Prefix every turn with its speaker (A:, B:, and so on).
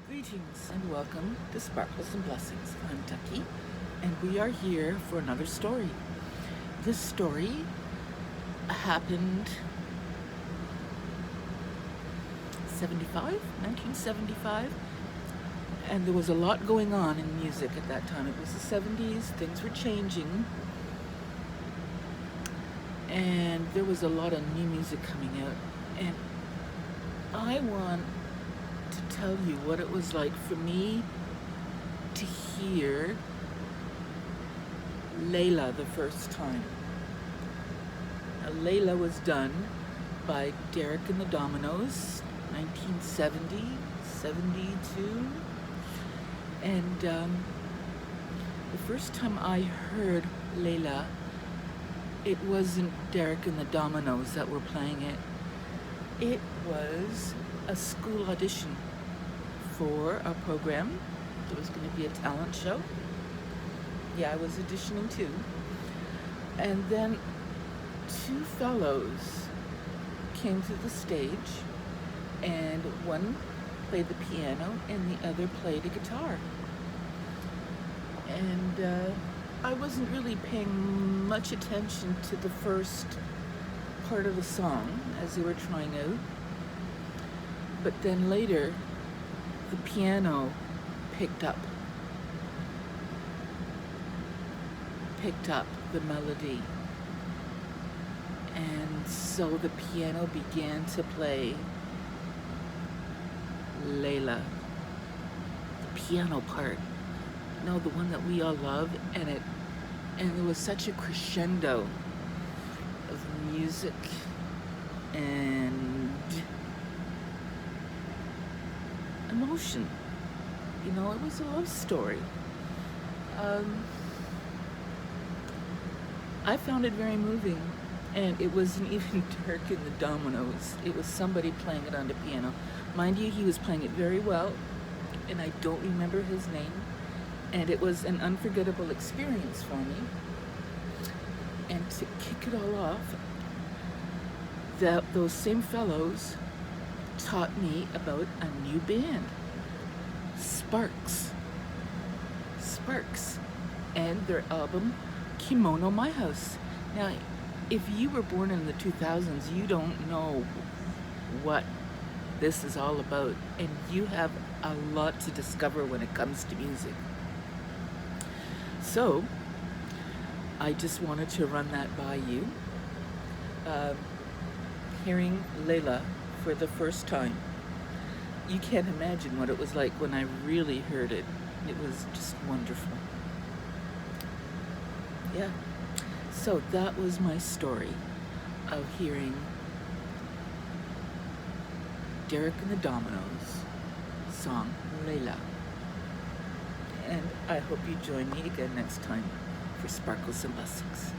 A: Greetings and welcome to Sparkles and Blessings. I'm Ducky, and we are here for another story. This story happened 1975, and there was a lot going on in music at that time. It was the 70s, things were changing, and there was a lot of new music coming out, and I want to tell you what it was like for me to hear Layla the first time. Now, Layla was done by Derek and the Dominos, 1970, 72. And the first time I heard Layla, it wasn't Derek and the Dominos that were playing it. It was a school audition for a program. There was going to be a talent show. Yeah, I was auditioning too. And then two fellows came to the stage, and one played the piano and the other played a guitar. And I wasn't really paying much attention to the first part of the song as they were trying out. But then later, the piano picked up the melody. And so the piano began to play Layla, the piano part. You know, the one that we all love, and it was such a crescendo of music and emotion. You know, it was a love story. I found it very moving, and it wasn't even Dirk and the Dominos. It was somebody playing it on the piano. Mind you, he was playing it very well, and I don't remember his name, and it was an unforgettable experience for me. And to kick it all off, those same fellows taught me about a new band, Sparks, and their album Kimono My House. Now, if you were born in the 2000s, you don't know what this is all about, and you have a lot to discover when it comes to music. So, I just wanted to run that by you. Hearing Layla for the first time, you can't imagine what it was like when I really heard it. It was just wonderful. Yeah. So that was my story of hearing Derek and the Dominos song Layla. And I hope you join me again next time for Sparkles and Blessings.